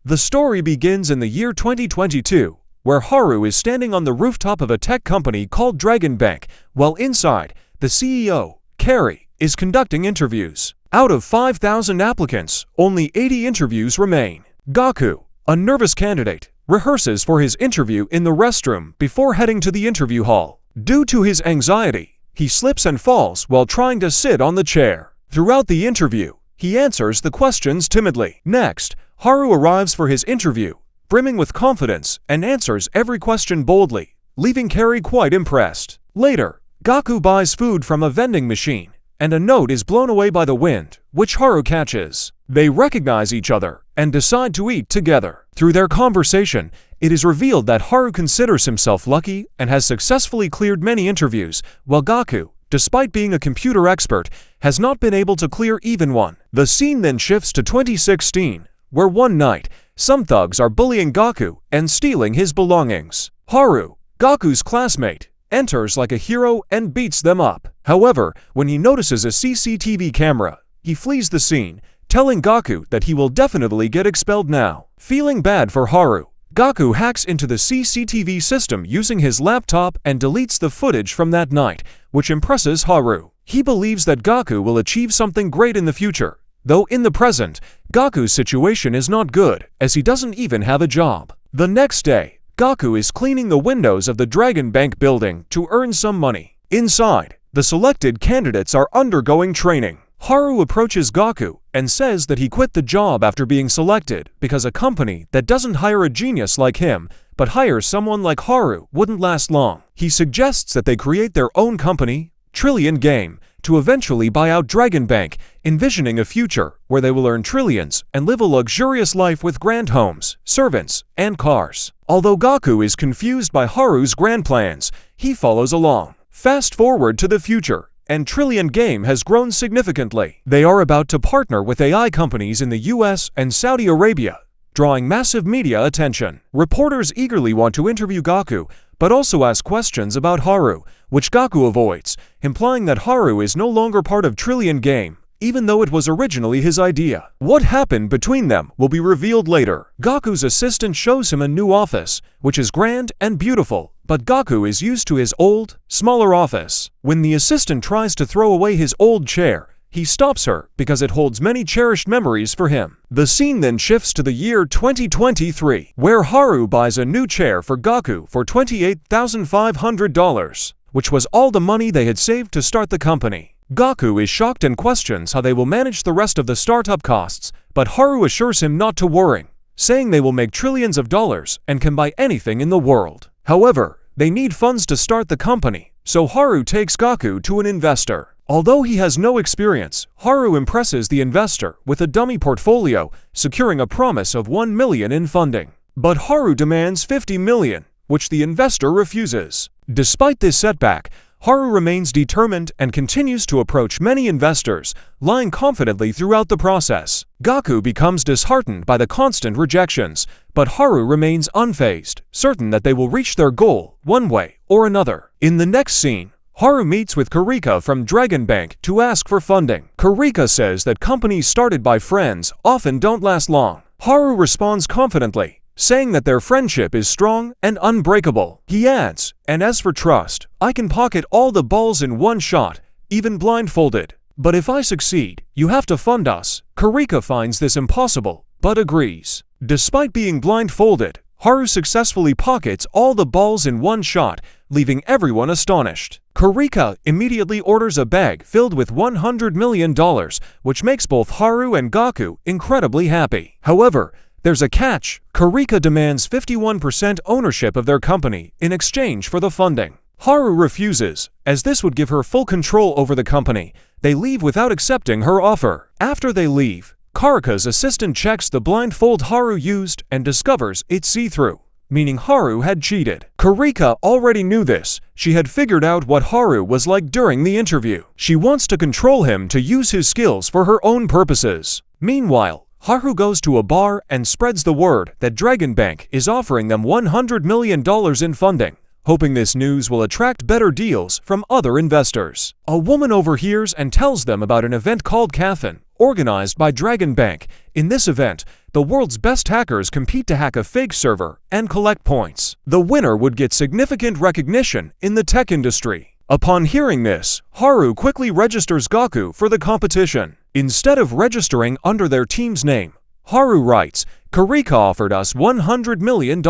The story begins in the year 2022, where Haru is standing on the rooftop of a tech company called Dragon Bank, while inside, the CEO, Carrie, is conducting interviews. Out of 5,000 applicants, only 80 interviews remain. Gaku, a nervous candidate, rehearses for his interview in the restroom before heading to the interview hall. Due to his anxiety, he slips and falls while trying to sit on the chair. Throughout the interview, he answers the questions timidly. Next, Haru arrives for his interview, brimming with confidence, and answers every question boldly, leaving Carrie quite impressed. Later, Gaku buys food from a vending machine, and a note is blown away by the wind, which Haru catches. They recognize each other and decide to eat together. Through their conversation, it is revealed that Haru considers himself lucky and has successfully cleared many interviews, while Gaku, despite being a computer expert, has not been able to clear even one. The scene then shifts to 2016, where one night, some thugs are bullying Gaku and stealing his belongings. Haru, Gaku's classmate, enters like a hero and beats them up. However, when he notices a CCTV camera, he flees the scene, telling Gaku that he will definitely get expelled now. Feeling bad for Haru, Gaku hacks into the CCTV system using his laptop and deletes the footage from that night, which impresses Haru. He believes that Gaku will achieve something great in the future, though in the present, Gaku's situation is not good, as he doesn't even have a job. The next day, Gaku is cleaning the windows of the Dragon Bank building to earn some money. Inside, the selected candidates are undergoing training. Haru approaches Gaku and says that he quit the job after being selected because a company that doesn't hire a genius like him but hires someone like Haru wouldn't last long. He suggests that they create their own company, Trillion Game, to eventually buy out Dragon Bank, envisioning a future where they will earn trillions and live a luxurious life with grand homes, servants, and cars. Although Gaku is confused by Haru's grand plans, he follows along. Fast forward to the future, and Trillion Game has grown significantly. They are about to partner with AI companies in the US and Saudi Arabia, drawing massive media attention. Reporters eagerly want to interview Gaku, but also ask questions about Haru, which Gaku avoids, implying that Haru is no longer part of Trillion Game, even though it was originally his idea. What happened between them will be revealed later. Gaku's assistant shows him a new office, which is grand and beautiful, but Gaku is used to his old, smaller office. When the assistant tries to throw away his old chair, he stops her because it holds many cherished memories for him. The scene then shifts to the year 2023, where Haru buys a new chair for Gaku for $28,500, which was all the money they had saved to start the company. Gaku is shocked and questions how they will manage the rest of the startup costs, but Haru assures him not to worry, saying they will make trillions of dollars and can buy anything in the world. However, they need funds to start the company, so Haru takes Gaku to an investor. Although he has no experience, Haru impresses the investor with a dummy portfolio, securing a promise of $1 million in funding. But Haru demands $50 million, which the investor refuses. Despite this setback, Haru remains determined and continues to approach many investors, lying confidently throughout the process. Gaku becomes disheartened by the constant rejections, but Haru remains unfazed, certain that they will reach their goal one way or another. In the next scene, Haru meets with Karika from Dragon Bank to ask for funding. Karika says that companies started by friends often don't last long. Haru responds confidently, saying that their friendship is strong and unbreakable. He adds, "And as for trust, I can pocket all the balls in one shot, even blindfolded. But if I succeed, you have to fund us." Karika finds this impossible, but agrees. Despite being blindfolded, Haru successfully pockets all the balls in one shot, leaving everyone astonished. Karika immediately orders a bag filled with $100 million, which makes both Haru and Gaku incredibly happy. However, there's a catch. Karika demands 51% ownership of their company in exchange for the funding. Haru refuses, as this would give her full control over the company. They leave without accepting her offer. After they leave, Karika's assistant checks the blindfold Haru used and discovers it's see-through, meaning Haru had cheated. Karika already knew this. She had figured out what Haru was like during the interview. She wants to control him to use his skills for her own purposes. Meanwhile, Haru goes to a bar and spreads the word that Dragon Bank is offering them $100 million in funding, hoping this news will attract better deals from other investors. A woman overhears and tells them about an event called Cine, organized by Dragon Bank. In this event, the world's best hackers compete to hack a fake server and collect points. The winner would get significant recognition in the tech industry. Upon hearing this, Haru quickly registers Gaku for the competition. Instead of registering under their team's name, Haru writes, "Karika offered us $100 million.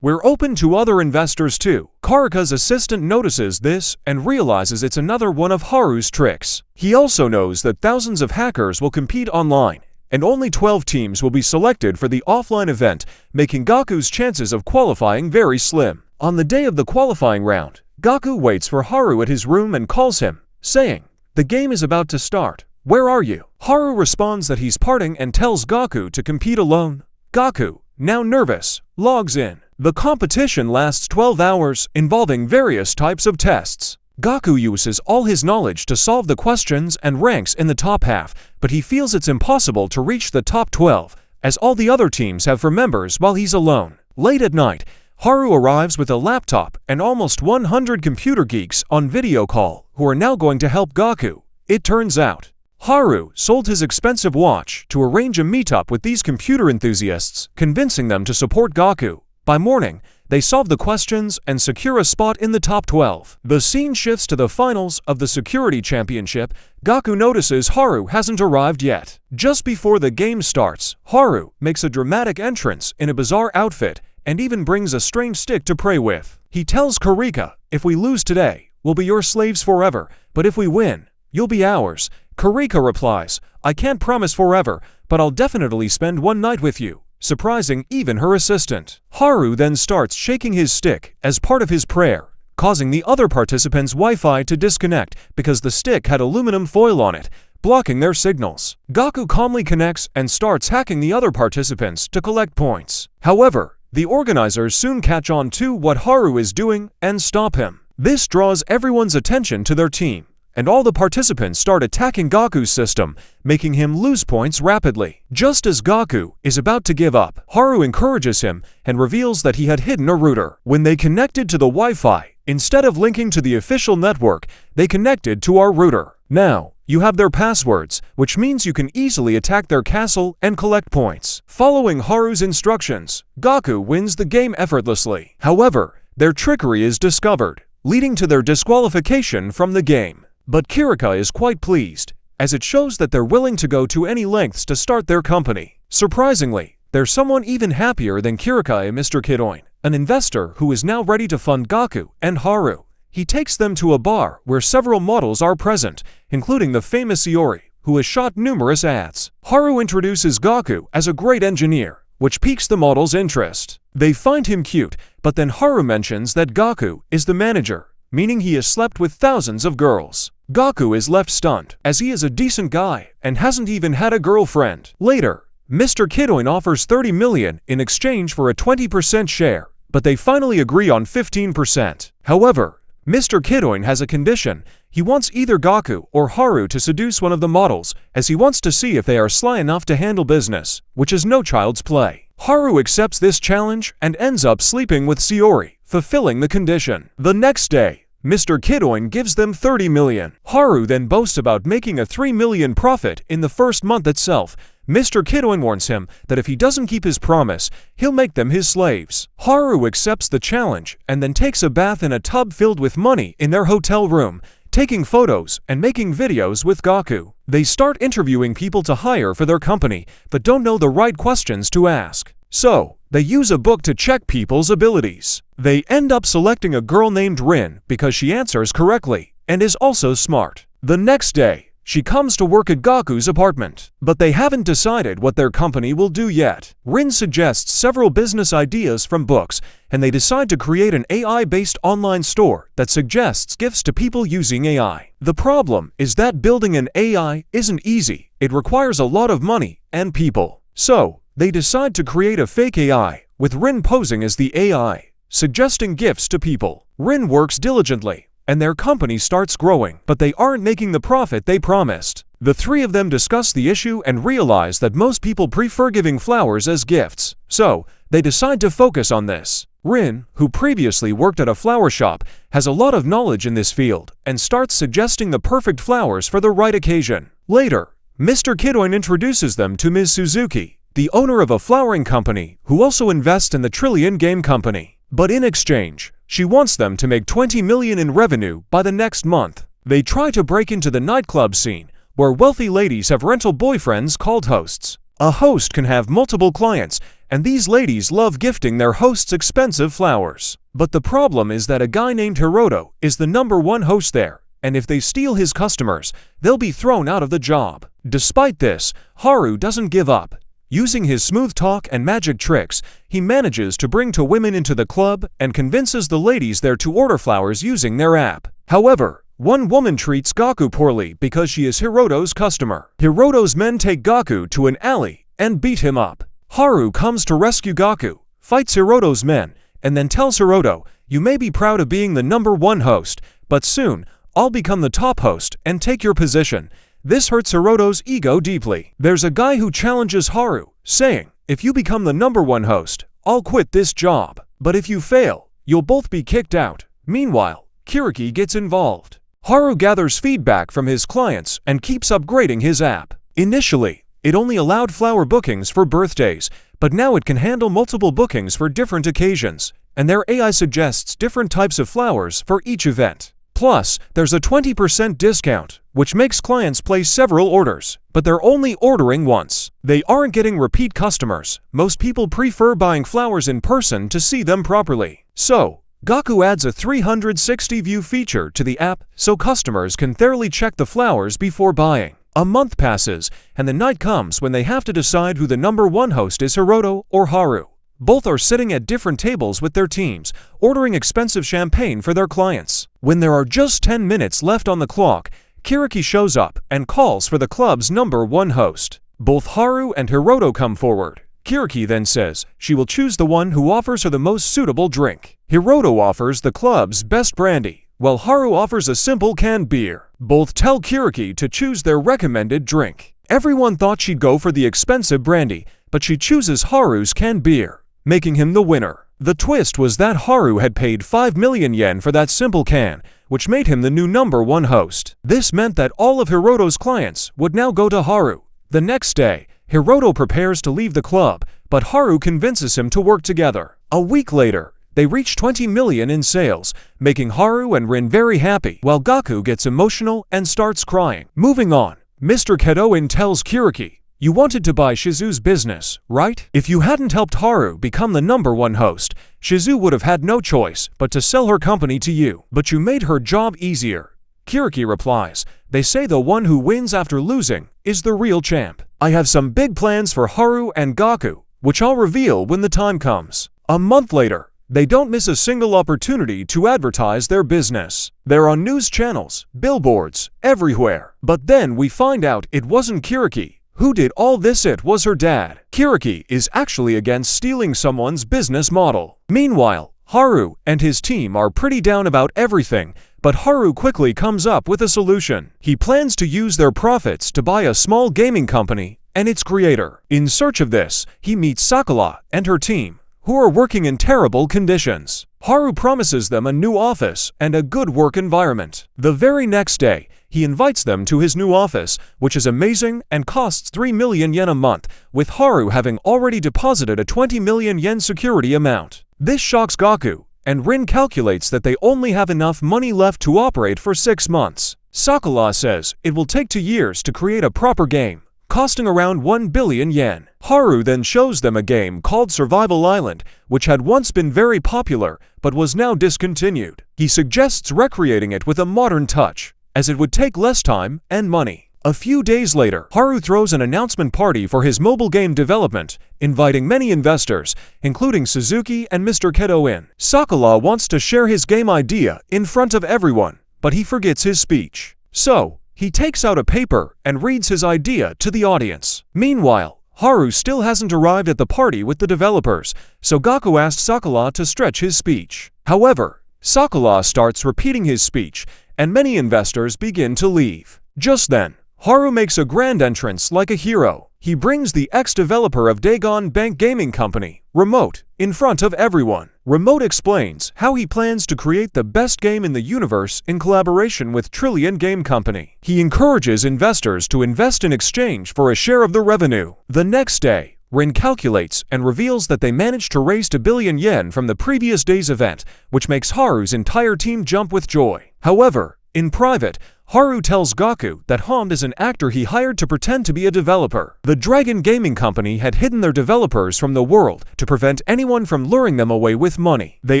We're open to other investors too." Karika's assistant notices this and realizes it's another one of Haru's tricks. He also knows that thousands of hackers will compete online, and only 12 teams will be selected for the offline event, making Gaku's chances of qualifying very slim. On the day of the qualifying round, Gaku waits for Haru at his room and calls him, saying, "The game is about to start. Where are you?" Haru responds that he's parting and tells Gaku to compete alone. Gaku, now nervous, logs in. The competition lasts 12 hours, involving various types of tests. Gaku uses all his knowledge to solve the questions and ranks in the top half, but he feels it's impossible to reach the top 12, as all the other teams have for members while he's alone. Late at night, Haru arrives with a laptop and almost 100 computer geeks on video call who are now going to help Gaku. It turns out, Haru sold his expensive watch to arrange a meetup with these computer enthusiasts, convincing them to support Gaku. By morning, they solve the questions and secure a spot in the top 12. The scene shifts to the finals of the Security Championship. Gaku notices Haru hasn't arrived yet. Just before the game starts, Haru makes a dramatic entrance in a bizarre outfit and even brings a strange stick to pray with. He tells Karika, "If we lose today, we'll be your slaves forever, but if we win, you'll be ours." Karika replies, "I can't promise forever, but I'll definitely spend one night with you," surprising even her assistant. Haru then starts shaking his stick as part of his prayer, causing the other participants' Wi-Fi to disconnect because the stick had aluminum foil on it, blocking their signals. Gaku calmly connects and starts hacking the other participants to collect points. However, the organizers soon catch on to what Haru is doing and stop him. This draws everyone's attention to their team, and all the participants start attacking Gaku's system, making him lose points rapidly. Just as Gaku is about to give up, Haru encourages him and reveals that he had hidden a router. When they connected to the Wi-Fi, instead of linking to the official network, they connected to our router. Now, you have their passwords, which means you can easily attack their castle and collect points. Following Haru's instructions, Gaku wins the game effortlessly. However, their trickery is discovered, leading to their disqualification from the game. But Kirika is quite pleased, as it shows that they're willing to go to any lengths to start their company. Surprisingly, there's someone even happier than Kirika, Mr. Kidoin, an investor who is now ready to fund Gaku and Haru. He takes them to a bar where several models are present, including the famous Iori, who has shot numerous ads. Haru introduces Gaku as a great engineer, which piques the models' interest. They find him cute, but then Haru mentions that Gaku is the manager, meaning he has slept with thousands of girls. Gaku is left stunned, as he is a decent guy and hasn't even had a girlfriend. Later, Mr. Kidoin offers 30 million in exchange for a 20% share, but they finally agree on 15%. However, Mr. Kidoin has a condition. He wants either Gaku or Haru to seduce one of the models, as he wants to see if they are sly enough to handle business, which is no child's play. Haru accepts this challenge and ends up sleeping with Shiori, fulfilling the condition. The next day, Mr. Kidoin gives them 30 million. Haru then boasts about making a 3 million profit in the first month itself. Mr. Kidoin warns him that if he doesn't keep his promise, he'll make them his slaves. Haru accepts the challenge and then takes a bath in a tub filled with money in their hotel room, taking photos and making videos with Gaku. They start interviewing people to hire for their company, but don't know the right questions to ask. So, they use a book to check people's abilities. They end up selecting a girl named Rin because she answers correctly and is also smart. The next day, she comes to work at Gaku's apartment, but they haven't decided what their company will do yet. Rin suggests several business ideas from books, and they decide to create an AI-based online store that suggests gifts to people using AI. The problem is that building an AI isn't easy. It requires a lot of money and people. So, they decide to create a fake AI, with Rin posing as the AI, suggesting gifts to people. Rin works diligently, and their company starts growing, but they aren't making the profit they promised. The three of them discuss the issue and realize that most people prefer giving flowers as gifts, so they decide to focus on this. Rin, who previously worked at a flower shop, has a lot of knowledge in this field and starts suggesting the perfect flowers for the right occasion. Later, Mr. Kidoin introduces them to Ms. Suzuki, the owner of a flowering company who also invests in the Trillion Game Company. But in exchange, she wants them to make 20 million in revenue by the next month. They try to break into the nightclub scene, where wealthy ladies have rental boyfriends called hosts. A host can have multiple clients, and these ladies love gifting their hosts expensive flowers. But the problem is that a guy named Hiroto is the #1 host there, and if they steal his customers, they'll be thrown out of the job. Despite this, Haru doesn't give up. Using his smooth talk and magic tricks, he manages to bring two women into the club and convinces the ladies there to order flowers using their app. However, one woman treats Gaku poorly because she is Hiroto's customer. Hiroto's men take Gaku to an alley and beat him up. Haru comes to rescue Gaku, fights Hiroto's men, and then tells Hiroto, "You may be proud of being the #1 host, but soon, I'll become the top host and take your position." This hurts Hiroto's ego deeply. There's a guy who challenges Haru, saying, "If you become the #1 host, I'll quit this job. But if you fail, you'll both be kicked out." Meanwhile, Kiriki gets involved. Haru gathers feedback from his clients and keeps upgrading his app. Initially, it only allowed flower bookings for birthdays, but now it can handle multiple bookings for different occasions, and their AI suggests different types of flowers for each event. Plus, there's a 20% discount, which makes clients place several orders, but they're only ordering once. They aren't getting repeat customers. Most people prefer buying flowers in person to see them properly. So, Gaku adds a 360 view feature to the app so customers can thoroughly check the flowers before buying. A month passes, and the night comes when they have to decide who the #1 host is, Hiroto or Haru. Both are sitting at different tables with their teams, ordering expensive champagne for their clients. When there are just 10 minutes left on the clock, Kiriki shows up and calls for the club's #1 host. Both Haru and Hiroto come forward. Kiriki then says she will choose the one who offers her the most suitable drink. Hiroto offers the club's best brandy, while Haru offers a simple canned beer. Both tell Kiriki to choose their recommended drink. Everyone thought she'd go for the expensive brandy, but she chooses Haru's canned beer, making him the winner. The twist was that Haru had paid 5 million yen for that simple can, which made him the new #1 host. This meant that all of Hiroto's clients would now go to Haru. The next day, Hiroto prepares to leave the club, but Haru convinces him to work together. A week later, they reach 20 million in sales, making Haru and Rin very happy, while Gaku gets emotional and starts crying. Moving on, Mr. Kidoin tells Kiriki, "You wanted to buy Shizu's business, right? If you hadn't helped Haru become the #1 host, Shizu would have had no choice but to sell her company to you. But you made her job easier." Kiriki replies, "They say the one who wins after losing is the real champ. I have some big plans for Haru and Gaku, which I'll reveal when the time comes." A month later, they don't miss a single opportunity to advertise their business. They're on news channels, billboards, everywhere. But then we find out it wasn't Kiriki who did all this, it was her dad. Kiriki is actually against stealing someone's business model. Meanwhile, Haru and his team are pretty down about everything, but Haru quickly comes up with a solution. He plans to use their profits to buy a small gaming company and its creator. In search of this, he meets Sakura and her team, who are working in terrible conditions. Haru promises them a new office and a good work environment. The very next day, he invites them to his new office, which is amazing and costs 3 million yen a month, with Haru having already deposited a 20 million yen security amount. This shocks Gaku, and Rin calculates that they only have enough money left to operate for 6 months. Sakura says it will take 2 years to create a proper game, costing around 1 billion yen. Haru then shows them a game called Survival Island, which had once been very popular, but was now discontinued. He suggests recreating it with a modern touch, as it would take less time and money. A few days later, Haru throws an announcement party for his mobile game development, inviting many investors, including Suzuki and Mr. Kidoin. Sakura wants to share his game idea in front of everyone, but he forgets his speech. So, he takes out a paper and reads his idea to the audience. Meanwhile, Haru still hasn't arrived at the party with the developers, so Gaku asks Sakura to stretch his speech. However, Sakura starts repeating his speech, and many investors begin to leave. Just then, Haru makes a grand entrance like a hero. he brings the ex-developer of Dragon Bank gaming company, Remote, in front of everyone. Remote explains how he plans to create the best game in the universe in collaboration with Trillion Game Company. He encourages investors to invest in exchange for a share of the revenue. The next day, Rin calculates and reveals that they managed to raise 2 billion yen from the previous day's event, which makes Haru's entire team jump with joy. However, in private, Haru tells Gaku that Hond is an actor he hired to pretend to be a developer. The Dragon Gaming Company had hidden their developers from the world to prevent anyone from luring them away with money. They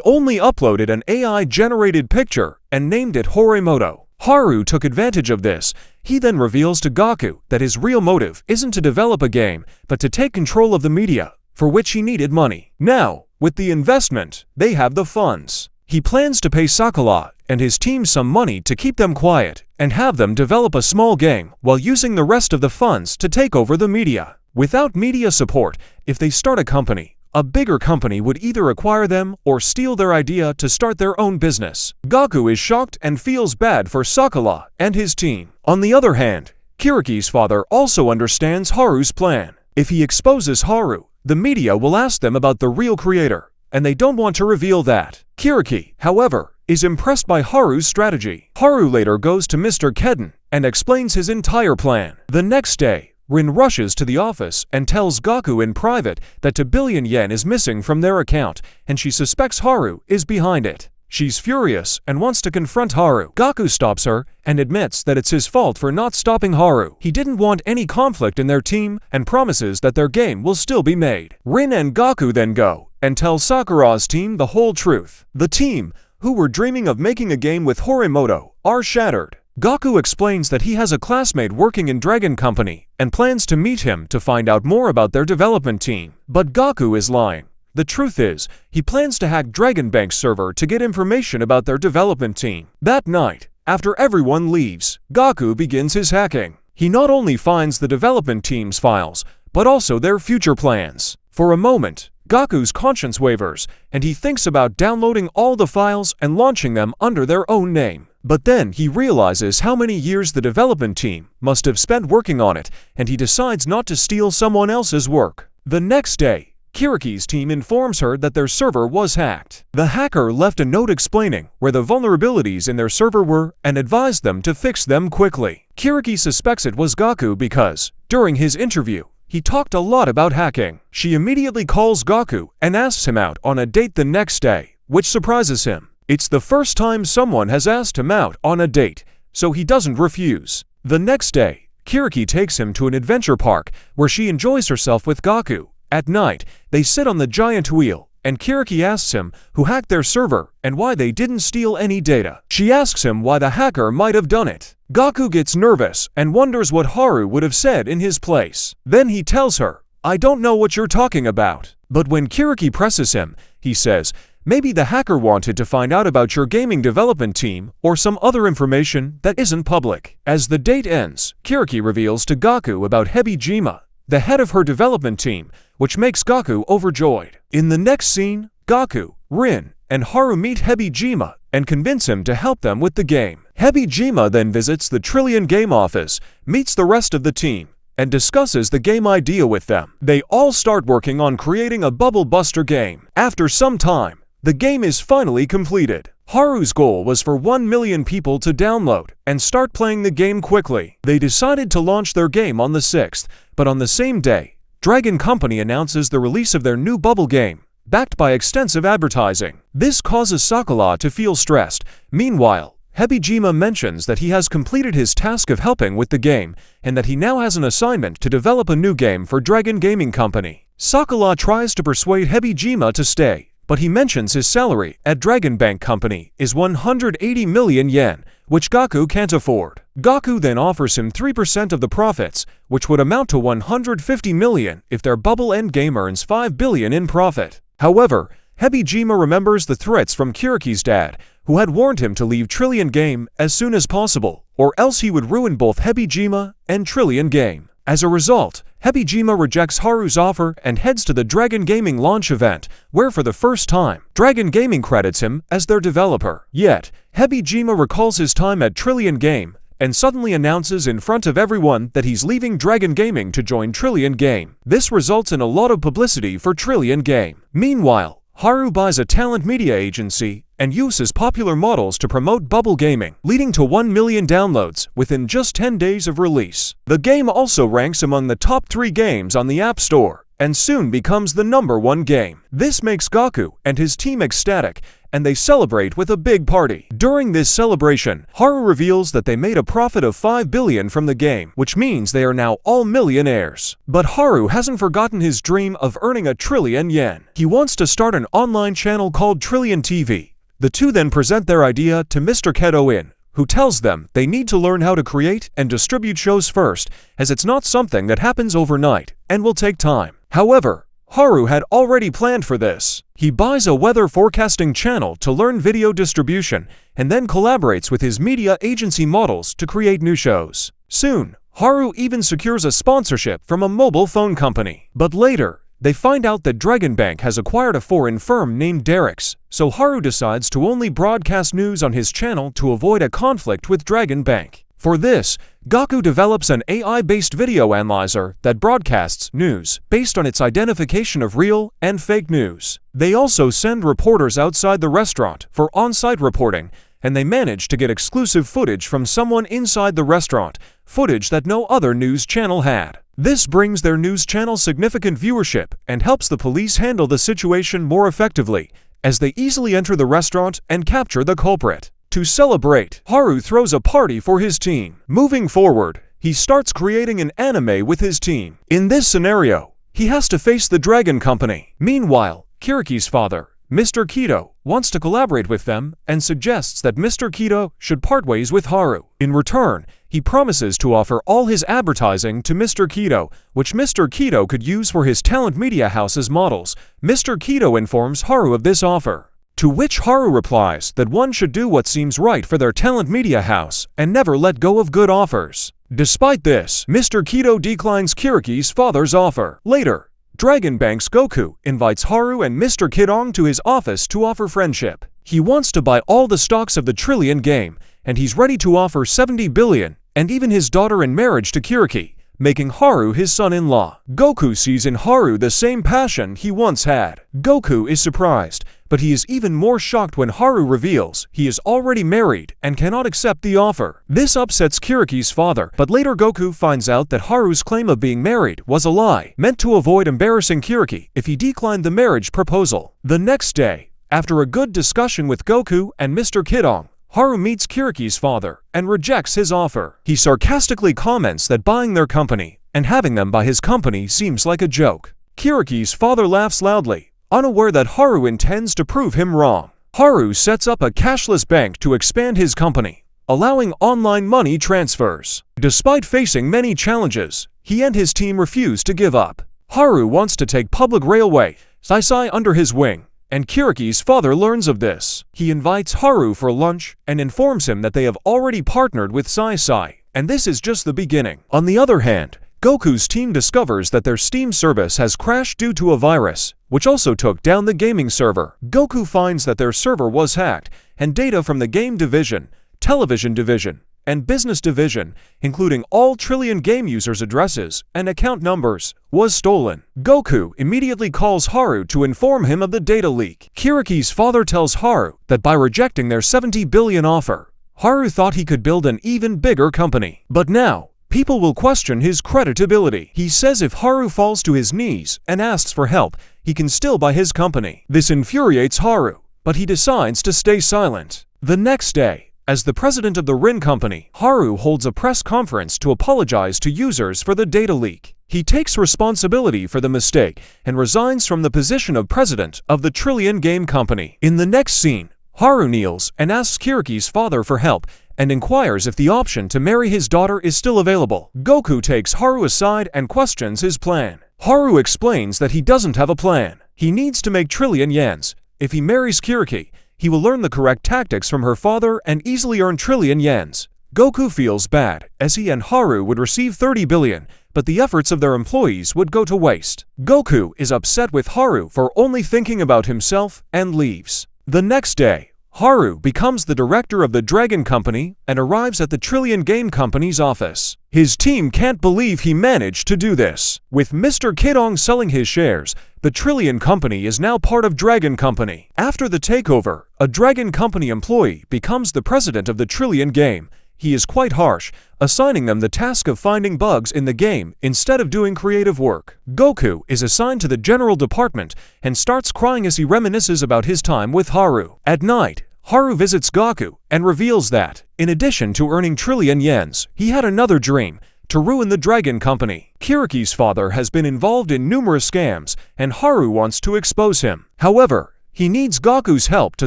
only uploaded an AI-generated picture and named it Horimoto. Haru took advantage of this. He then reveals to Gaku that his real motive isn't to develop a game, but to take control of the media, for which he needed money. Now, with the investment, they have the funds. He plans to pay Sakura and his team some money to keep them quiet and have them develop a small game while using the rest of the funds to take over the media. Without media support, if they start a company, a bigger company would either acquire them or steal their idea to start their own business. Gaku is shocked and feels bad for Sakura and his team. On the other hand, Kiriki's father also understands Haru's plan. If he exposes Haru, the media will ask them about the real creator, and they don't want to reveal that. Kiriki, however, is impressed by Haru's strategy. Haru later goes to Mr. Kedden and explains his entire plan. The next day, Rin rushes to the office and tells Gaku in private that 2 billion yen is missing from their account, and she suspects Haru is behind it. She's furious and wants to confront Haru. Gaku stops her and admits that it's his fault for not stopping Haru. He didn't want any conflict in their team and promises that their game will still be made. Rin and Gaku then go and tell Sakura's team the whole truth. The team, who were dreaming of making a game with Horimoto, are shattered. Gaku explains that he has a classmate working in Dragon Company and plans to meet him to find out more about their development team. But Gaku is lying. The truth is, he plans to hack Dragon Bank's server to get information about their development team. That night, after everyone leaves, Gaku begins his hacking. He not only finds the development team's files, but also their future plans. For a moment, Gaku's conscience wavers, and he thinks about downloading all the files and launching them under their own name. But then he realizes how many years the development team must have spent working on it, and he decides not to steal someone else's work. The next day, Kiriki's team informs her that their server was hacked. The hacker left a note explaining where the vulnerabilities in their server were and advised them to fix them quickly. Kiriki suspects it was Gaku because, during his interview, he talked a lot about hacking. She immediately calls Gaku and asks him out on a date the next day, which surprises him. It's the first time someone has asked him out on a date, so he doesn't refuse. The next day, Kiriki takes him to an adventure park where she enjoys herself with Gaku. At night, they sit on the giant wheel, and Kiriki asks him who hacked their server and why they didn't steal any data. She asks him why the hacker might have done it. Gaku gets nervous and wonders what Haru would have said in his place. Then he tells her, "I don't know what you're talking about." But when Kiriki presses him, he says, "Maybe the hacker wanted to find out about your gaming development team or some other information that isn't public." As the date ends, Kiriki reveals to Gaku about Hebijima, the head of her development team, which makes Gaku overjoyed. In the next scene, Gaku, Rin, and Haru meet Hebijima and convince him to help them with the game. Hebijima then visits the Trillion Game office, meets the rest of the team, and discusses the game idea with them. They all start working on creating a Bubble Buster game. After some time, the game is finally completed. Haru's goal was for 1 million people to download and start playing the game quickly. They decided to launch their game on the 6th, but on the same day, Dragon Company announces the release of their new Bubble game, backed by extensive advertising. This causes Sakura to feel stressed. Meanwhile, Hebijima mentions that he has completed his task of helping with the game, and that he now has an assignment to develop a new game for Dragon Gaming Company. Sakura tries to persuade Hebijima to stay, but he mentions his salary at Dragon Bank Company is 180 million yen, which Gaku can't afford. Gaku then offers him 3% of the profits, which would amount to 150 million if their Bubble Endgame earns 5 billion in profit. However, Hebijima remembers the threats from Kiriki's dad, who had warned him to leave Trillion Game as soon as possible, or else he would ruin both Hebijima and Trillion Game. As a result, Hebijima rejects Haru's offer and heads to the Dragon Gaming launch event, where for the first time, Dragon Gaming credits him as their developer. Yet, Hebijima recalls his time at Trillion Game and suddenly announces in front of everyone that he's leaving Dragon Gaming to join Trillion Game. This results in a lot of publicity for Trillion Game. Meanwhile, Haru buys a talent media agency and uses popular models to promote Bubble Gaming, leading to 1 million downloads within just 10 days of release. The game also ranks among the top 3 games on the App Store, and soon becomes the #1 game. This makes Goku and his team ecstatic, and they celebrate with a big party. During this celebration, Haru reveals that they made a profit of 5 billion from the game, which means they are now all millionaires. But Haru hasn't forgotten his dream of earning 1 trillion yen. He wants to start an online channel called Trillion TV. The two then present their idea to Mr. Keto, who tells them they need to learn how to create and distribute shows first, as it's not something that happens overnight and will take time. However, Haru had already planned for this. He buys a weather forecasting channel to learn video distribution and then collaborates with his media agency models to create new shows. Soon, Haru even secures a sponsorship from a mobile phone company. But later, they find out that Dragon Bank has acquired a foreign firm named Derek's, so Haru decides to only broadcast news on his channel to avoid a conflict with Dragon Bank. For this, Goku develops an AI-based video analyzer that broadcasts news based on its identification of real and fake news. They also send reporters outside the restaurant for on-site reporting, and they manage to get exclusive footage from someone inside the restaurant, footage that no other news channel had. This brings their news channel significant viewership and helps the police handle the situation more effectively, as they easily enter the restaurant and capture the culprit. To celebrate, Haru throws a party for his team. Moving forward, he starts creating an anime with his team. In this scenario, he has to face the Dragon Company. Meanwhile, Kiriki's father, Mr. Keto, wants to collaborate with them and suggests that Mr. Keto should part ways with Haru. In return, he promises to offer all his advertising to Mr. Keto, which Mr. Keto could use for his talent media house's models. Mr. Keto informs Haru of this offer, to which Haru replies that one should do what seems right for their talent media house and never let go of good offers. Despite this, Mr. Keto declines Kiriki's father's offer. Later, Dragon Bank's Goku invites Haru and Mr. Kidong to his office to offer friendship. He wants to buy all the stocks of the Trillion Game, and he's ready to offer 70 billion and even his daughter in marriage to Kiriki, making Haru his son-in-law. Goku sees in Haru the same passion he once had. Goku is surprised, but he is even more shocked when Haru reveals he is already married and cannot accept the offer. This upsets Kiriki's father, but later Goku finds out that Haru's claim of being married was a lie, meant to avoid embarrassing Kiriki if he declined the marriage proposal. The next day, after a good discussion with Goku and Mr. Kidong, Haru meets Kiriki's father and rejects his offer. He sarcastically comments that buying their company and having them buy his company seems like a joke. Kiriki's father laughs loudly, unaware that Haru intends to prove him wrong. Haru sets up a cashless bank to expand his company, allowing online money transfers. Despite facing many challenges, he and his team refuse to give up. Haru wants to take public railway Sai under his wing, and Kiriki's father learns of this. He invites Haru for lunch and informs him that they have already partnered with Sai, and this is just the beginning. On the other hand, Goku's team discovers that their Steam service has crashed due to a virus, which also took down the gaming server. Goku finds that their server was hacked, and data from the game division, television division, and business division, including all Trillion Game users' addresses and account numbers, was stolen. Goku immediately calls Haru to inform him of the data leak. Kiriki's father tells Haru that by rejecting their 70 billion offer, Haru thought he could build an even bigger company. But now, people will question his creditability. He says if Haru falls to his knees and asks for help, he can still buy his company. This infuriates Haru, but he decides to stay silent. The next day, as the president of the Rin Company, Haru holds a press conference to apologize to users for the data leak. He takes responsibility for the mistake and resigns from the position of president of the Trillion Game Company. In the next scene, Haru kneels and asks Kiriki's father for help and inquires if the option to marry his daughter is still available. Goku takes Haru aside and questions his plan. Haru explains that he doesn't have a plan. He needs to make trillion yens. If he marries Kiriki, he will learn the correct tactics from her father and easily earn trillion yens. Goku feels bad, as he and Haru would receive 30 billion, but the efforts of their employees would go to waste. Goku is upset with Haru for only thinking about himself and leaves. The next day, Haru becomes the director of the Dragon Company and arrives at the Trillion Game Company's office. His team can't believe he managed to do this. With Mr. Kidong selling his shares, the Trillion Company is now part of Dragon Company. After the takeover, a Dragon Company employee becomes the president of the Trillion Game. He is quite harsh, assigning them the task of finding bugs in the game instead of doing creative work. Goku is assigned to the general department and starts crying as he reminisces about his time with Haru. At night, Haru visits Goku and reveals that, in addition to earning trillion yens, he had another dream: to ruin the Dragon Company. Kiriki's father has been involved in numerous scams, and Haru wants to expose him. However, he needs Goku's help to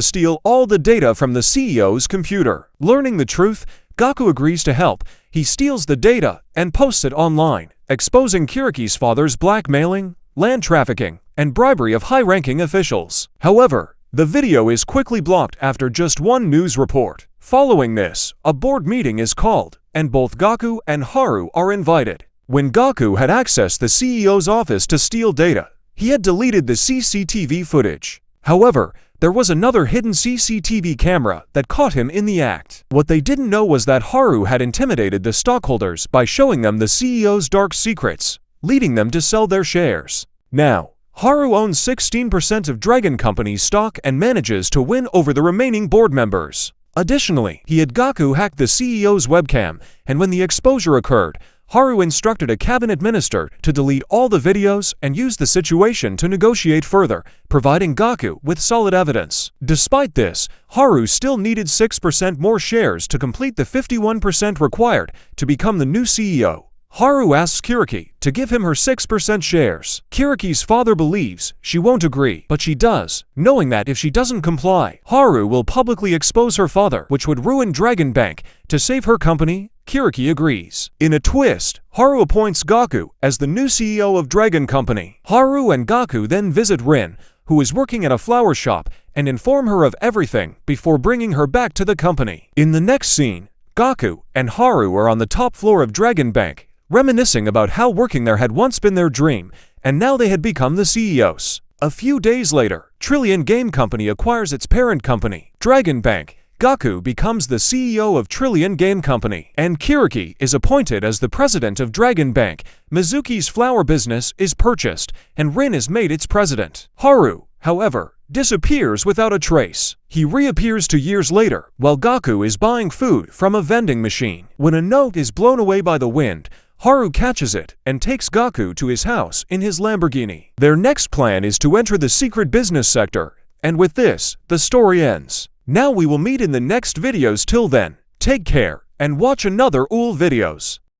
steal all the data from the CEO's computer. Learning the truth, Goku agrees to help. He steals the data and posts it online, exposing Kiriki's father's blackmailing, land trafficking, and bribery of high-ranking officials. However, the video is quickly blocked after just one news report. Following this, a board meeting is called, and both Goku and Haru are invited. When Goku had accessed the CEO's office to steal data, he had deleted the CCTV footage. However, there was another hidden CCTV camera that caught him in the act. What they didn't know was that Haru had intimidated the stockholders by showing them the CEO's dark secrets, leading them to sell their shares. Now, Haru owns 16% of Dragon Company's stock and manages to win over the remaining board members. Additionally, he had Goku hack the CEO's webcam, and when the exposure occurred, Haru instructed a cabinet minister to delete all the videos and use the situation to negotiate further, providing Goku with solid evidence. Despite this, Haru still needed 6% more shares to complete the 51% required to become the new CEO. Haru asks Kiriki to give him her 6% shares. Kiriki's father believes she won't agree, but she does, knowing that if she doesn't comply, Haru will publicly expose her father, which would ruin Dragon Bank. To save her company, Kiriki agrees. In a twist, Haru appoints Goku as the new CEO of Dragon Company. Haru and Goku then visit Rin, who is working at a flower shop, and inform her of everything before bringing her back to the company. In the next scene, Goku and Haru are on the top floor of Dragon Bank, reminiscing about how working there had once been their dream, and now they had become the CEOs. A few days later, Trillion Game Company acquires its parent company, Dragon Bank. Goku becomes the CEO of Trillion Game Company, and Kiriki is appointed as the president of Dragon Bank. Mizuki's flower business is purchased, and Rin is made its president. Haru, however, disappears without a trace. He reappears 2 years later, while Goku is buying food from a vending machine. When a note is blown away by the wind, Haru catches it and takes Goku to his house in his Lamborghini. Their next plan is to enter the secret business sector, and with this, the story ends. Now we will meet in the next videos. Till then, take care and watch another OOL videos.